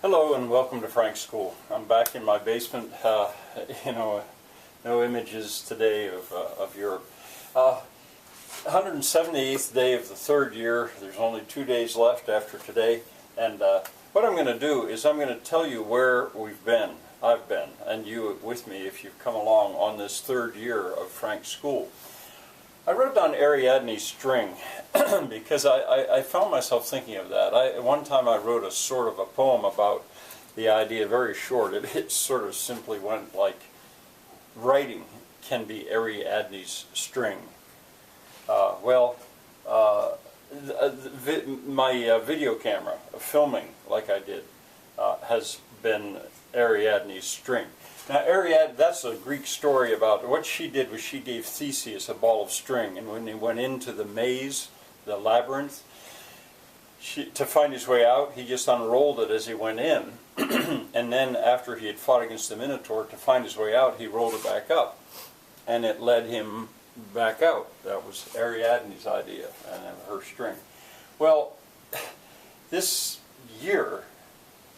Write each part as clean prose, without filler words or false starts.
Hello and welcome to Frank's School. I'm back in my basement. No images today of Europe. 178th day of the third year. There's only 2 days left after today. And what I'm going to do is I'm going to tell you where I've been, and you with me if you've come along on this third year of Frank's School. I wrote down Ariadne's string because I found myself thinking of that. One time I wrote a sort of a poem about the idea, very short. It sort of simply went like, writing can be Ariadne's string. My video camera, filming like I did, has been Ariadne's string. Now, Ariadne, that's a Greek story about what she did was she gave Theseus a ball of string, and when he went into the maze, the labyrinth, to find his way out, he just unrolled it as he went in, and then after he had fought against the Minotaur, to find his way out, he rolled it back up, and it led him back out. That was Ariadne's idea, and her string. Well, this year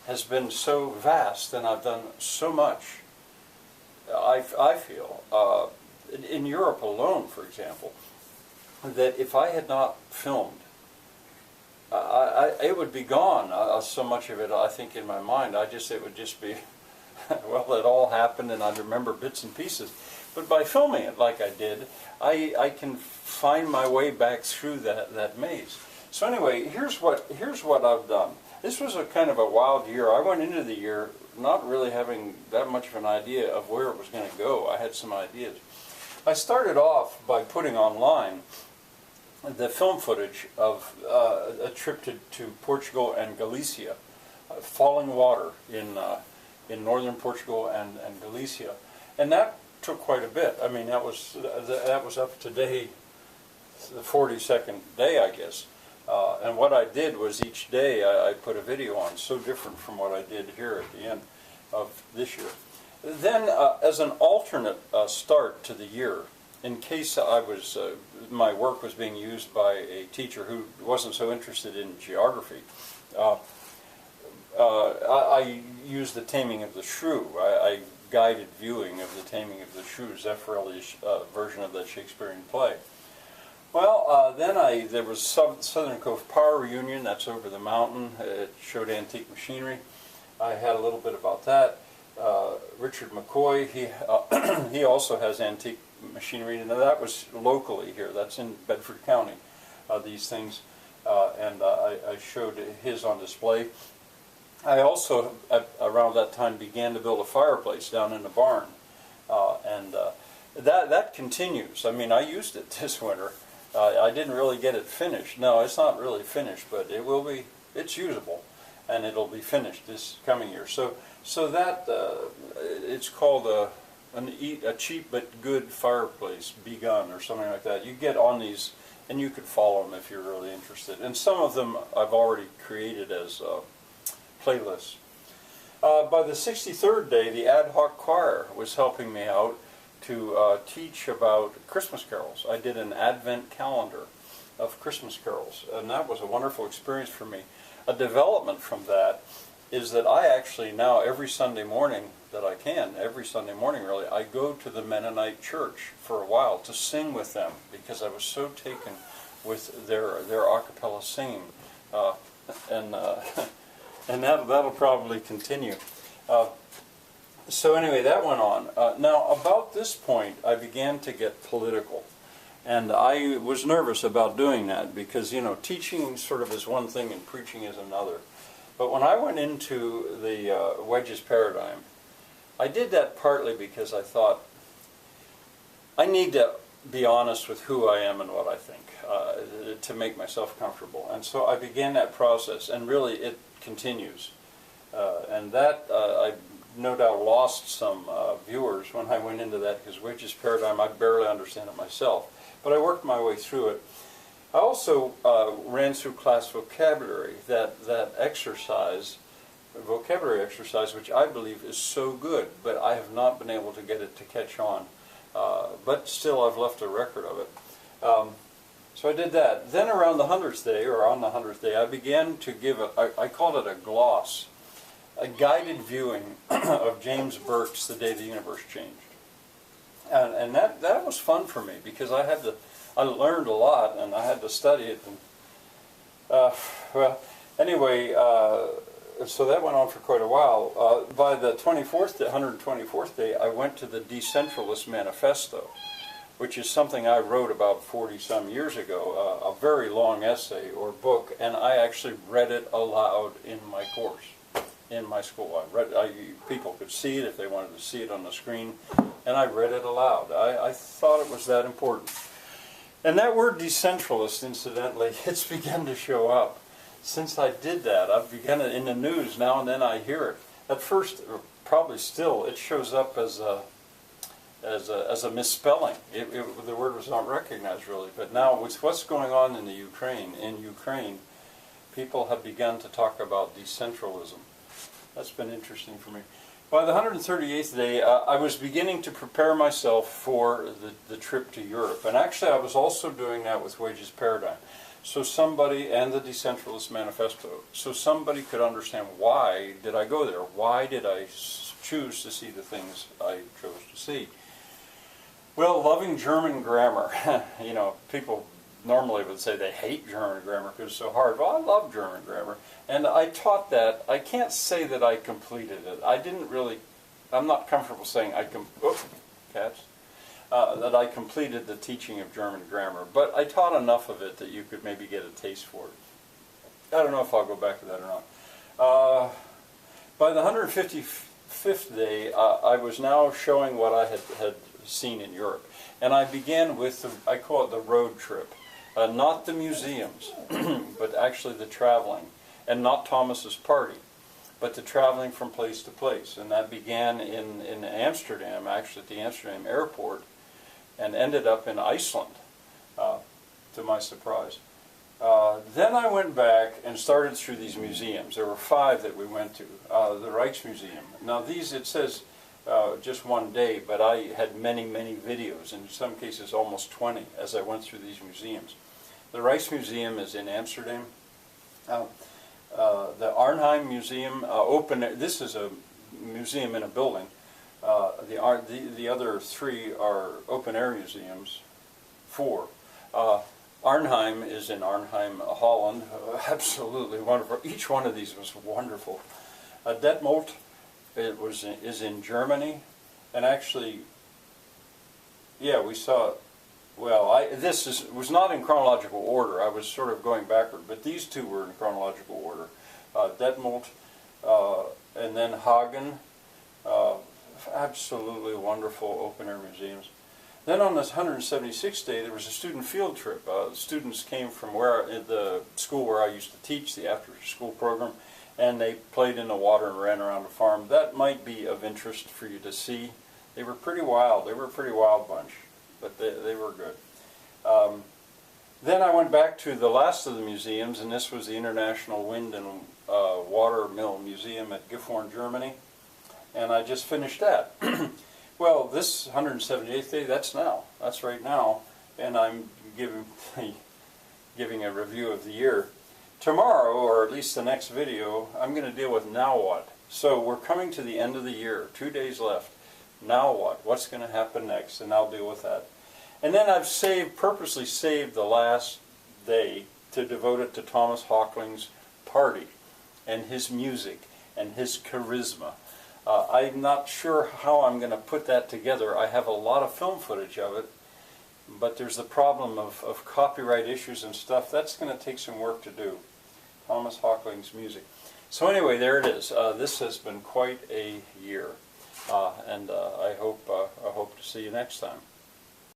has been so vast, and I've done so much. I feel, in Europe alone, for example, that if I had not filmed, it would be gone. So much of it, I think, in my mind, it would just be, well, it all happened, and I'd remember bits and pieces. But by filming it like I did, I can find my way back through that maze. So anyway, here's what I've done. This was a kind of a wild year. I went into the year not really having that much of an idea of where it was going to go. I had some ideas. I started off by putting online the film footage of a trip to Portugal and Galicia, falling water in northern Portugal and Galicia, and that took quite a bit. I mean, that was up to the 42nd day, I guess. And what I did was each day I put a video on, so different from what I did here at the end of this year. Then, as an alternate start to the year, in case my work was being used by a teacher who wasn't so interested in geography, I used The Taming of the Shrew. I guided viewing of The Taming of the Shrew, Zeffirelli's version of that Shakespearean play. Well, then there was Southern Cove Power Reunion. That's over the mountain. It showed antique machinery. I had a little bit about that. Richard McCoy, he also has antique machinery, and that was locally here. That's in Bedford County, these things, and I showed his on display. I also, around that time, began to build a fireplace down in the barn, and that continues. I mean, I used it this winter. I didn't really get it finished. No, it's not really finished, but it will be. It's usable, and it'll be finished this coming year. So that it's called a cheap but good fireplace begun or something like that. You get on these, and you could follow them if you're really interested. And some of them I've already created as playlists. By the 63rd day, the ad hoc choir was helping me out to teach about Christmas carols. I did an Advent calendar of Christmas carols, and that was a wonderful experience for me. A development from that is that I actually now, every Sunday morning that I can, every Sunday morning really, I go to the Mennonite church for a while to sing with them, because I was so taken with their a cappella singing. And that'll probably continue. So anyway, that went on. Now, about this point, I began to get political. And I was nervous about doing that because, teaching sort of is one thing and preaching is another. But when I went into the wedges paradigm, I did that partly because I thought, I need to be honest with who I am and what I think to make myself comfortable. And so I began that process, and really it continues. And that, I no doubt lost some viewers when I went into that, because wedges paradigm, I barely understand it myself. But I worked my way through it. I also ran through class vocabulary, that vocabulary exercise, which I believe is so good, but I have not been able to get it to catch on. But still, I've left a record of it. So I did that. Then around the 100th day, or on the 100th day, I began to give I called it a gloss. a guided viewing of James Burke's The Day the Universe Changed. And that was fun for me because I learned a lot and I had to study it. And, well, anyway, so that went on for quite a while. By the 124th day, I went to the Decentralist Manifesto, which is something I wrote about 40-some years ago, a very long essay or book, and I actually read it aloud in my course, in my school. People could see it if they wanted to see it on the screen, and I read it aloud. I thought it was that important. And that word decentralist, incidentally, it's begun to show up. Since I did that, I've begun it in the news. Now and then I hear it. At first, probably still, it shows up as a misspelling. The word was not recognized really. But now with what's going on in Ukraine, people have begun to talk about decentralism. That's been interesting for me. By the 138th day, I was beginning to prepare myself for the trip to Europe. And actually, I was also doing that with Wages Paradigm. So somebody, and the Decentralist Manifesto, so somebody could understand why did I go there? Why did I choose to see the things I chose to see? Well, loving German grammar. You know, people normally would say they hate German grammar because it's so hard. Well, I love German grammar. And I taught that. I can't say that I completed it. I'm not comfortable saying that I completed the teaching of German grammar. But I taught enough of it that you could maybe get a taste for it. I don't know if I'll go back to that or not. By the 155th day, I was now showing what I had seen in Europe. And I began with, I call it the road trip. Not the museums, but actually the traveling. And not Thomas's party, but the traveling from place to place. And that began in Amsterdam, actually at the Amsterdam airport, and ended up in Iceland, to my surprise. Then I went back and started through these museums. There were 5 that we went to. The Rijksmuseum. Now these, it says just one day, but I had many, many videos, in some cases almost 20, as I went through these museums. The Rijksmuseum is in Amsterdam. The Arnhem Museum, this is a museum in a building. The other 3 are open-air museums. 4. Arnhem is in Arnhem, Holland. Absolutely wonderful. Each one of these was wonderful. Detmold is in Germany. And actually, yeah, we saw... Well, this was not in chronological order. I was sort of going backward, but these 2 were in chronological order. Detmold, and then Hagen. Absolutely wonderful open-air museums. Then on this 176th day, there was a student field trip. Students came from the school where I used to teach, the after-school program, and they played in the water and ran around the farm. That might be of interest for you to see. They were pretty wild. They were a pretty wild bunch. But they were good. Then I went back to the last of the museums, and this was the International Wind and Water Mill Museum at Gifhorn, Germany, and I just finished that. Well, this 178th day, that's right now, and I'm giving a review of the year. Tomorrow, or at least the next video, I'm going to deal with now what. So we're coming to the end of the year, 2 days left. Now what? What's going to happen next? And I'll deal with that. And then I've purposely saved the last day to devote it to Thomas Hockling's party and his music and his charisma. I'm not sure how I'm going to put that together. I have a lot of film footage of it, but there's the problem of copyright issues and stuff. That's going to take some work to do. Thomas Hockling's music. So anyway, there it is. This has been quite a year. And I hope to see you next time.